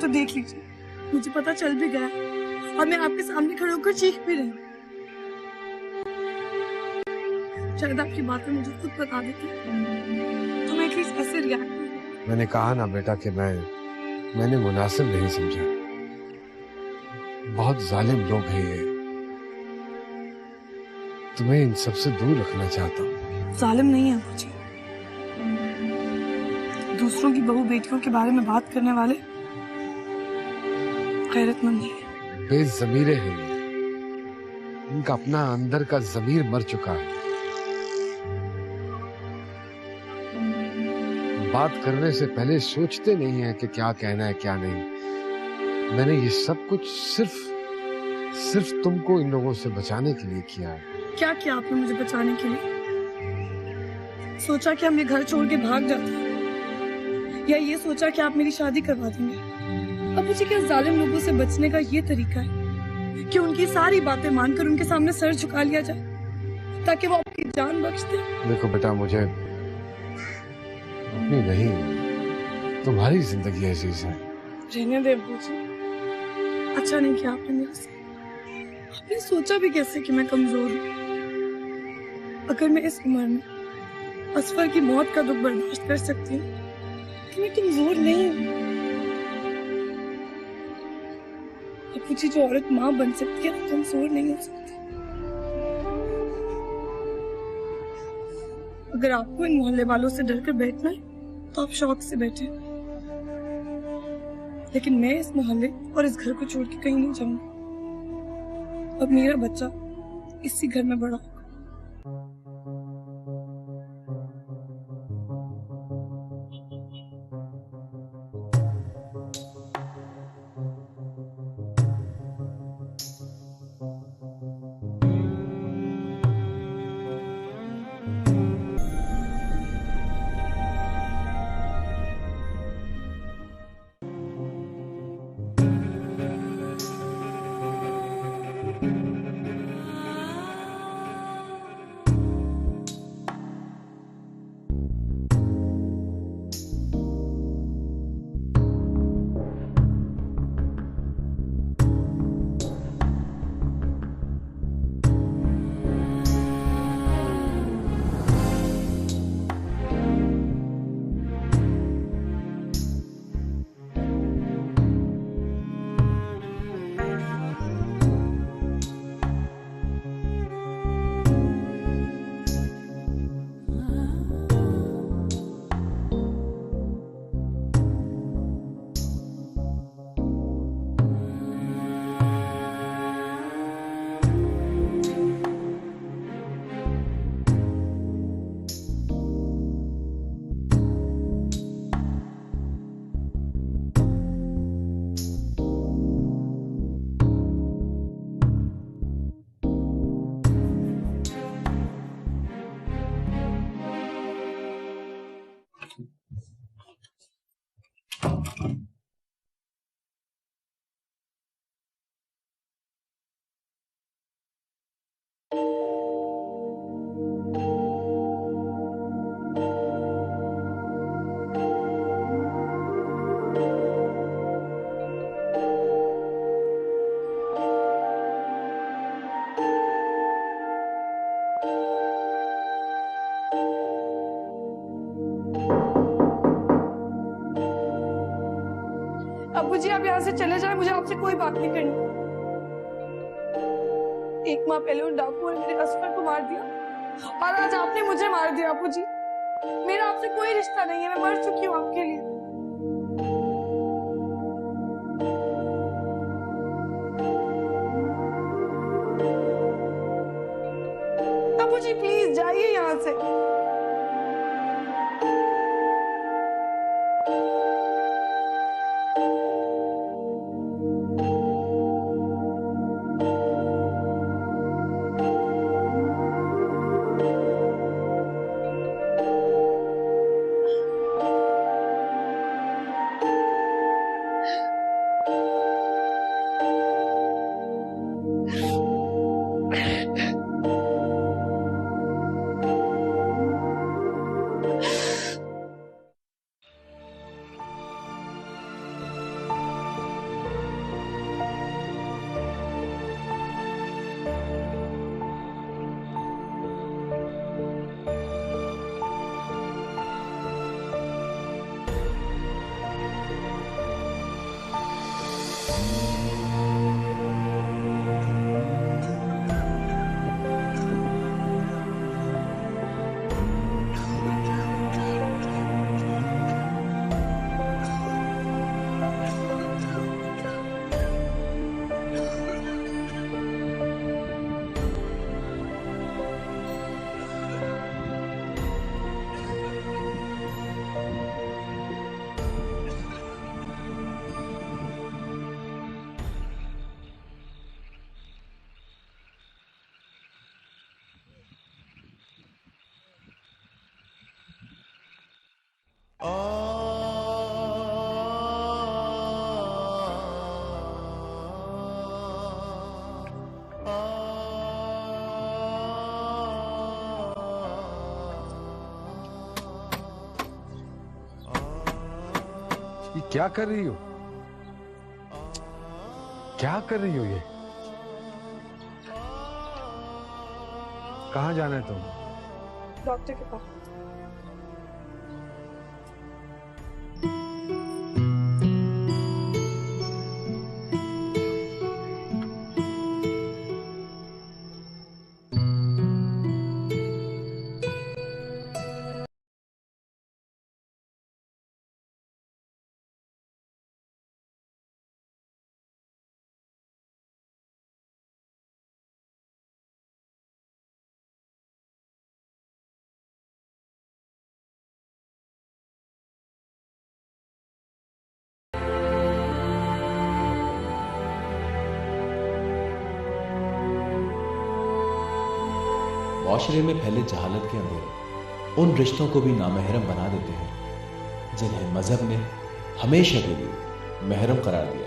तो देख लीजिए, मुझे पता चल भी गया और मैं आपके सामने खड़े होकर चीख भी रही। शायद आपकी बातें मुझे खुद बता देती तो मैं एटलीस्ट ऐसे रिएक्ट। मैंने कहा ना बेटा कि मैंने मुनासिब नहीं समझा। बहुत जालिम लोग हैं ये। तुम्हें इन सबसे दूर रखना चाहता हूँ। जालिम नहीं है मुझे। दूसरों की बहू बेटियों के बारे में बात करने वाले गैरतमंद नहीं है। बेज़मीरे हैं ये। इनका अपना अंदर का ज़मीर मर चुका है। बात करने से पहले सोचते नहीं है कि क्या कहना है क्या नहीं। मैंने ये सब कुछ सिर्फ तुमको इन लोगों से बचाने के लिए किया है। क्या किया आपने मुझे बचाने के लिए? सोचा कि हम ये घर छोड़ के भाग जाते हैं, या ये सोचा कि आप मेरी शादी करवा देंगे? अब मुझे क्या जालिम लोगों से बचने का ये तरीका है कि उनकी सारी बातें मानकर उनके सामने सर झुका लिया जाए ताकि वो आपकी जान बख्श दे? देखो बेटा, मुझे अपनी नहीं, तुम्हारी जिंदगी अजीज है। रहने दे अब्बू जी। अच्छा नहीं किया आपने मेरे से। आपने सोचा भी कैसे कि मैं कमजोर हूँ? अगर मैं इस उम्र में असफर की मौत का दुख बर्दाश्त कर सकती हूँ तो मैं कमजोर नहीं हूँ। अब्बू जी, जो औरत माँ बन सकती है कमजोर नहीं हो सकती। अगर आपको इन मोहल्ले वालों से डरकर बैठना है तो आप शौक से बैठे, लेकिन मैं इस मोहल्ले और इस घर को छोड़ के कहीं नहीं जाऊंगा। अब मेरा बच्चा इसी घर में बड़ा होगा। से चले जाए, मुझे आपसे कोई बात नहीं करनी। एक माह पहले उन डाकुओं ने मेरे असफर को मार दिया और आज आपने मुझे मार दिया। आपू जी, मेरा आपसे कोई रिश्ता नहीं है, मैं मर चुकी हूँ आपके लिए। आपू जी प्लीज जाइए यहाँ से। ये क्या कर रही हो? क्या कर रही हो ये? कहाँ जाना है तुम? डॉक्टर के पास। माशरे में फैले जहालत के अंधेरे उन रिश्तों को भी नामहरम बना देते हैं जिन्हें मजहब ने हमेशा के लिए महरम करार दिया।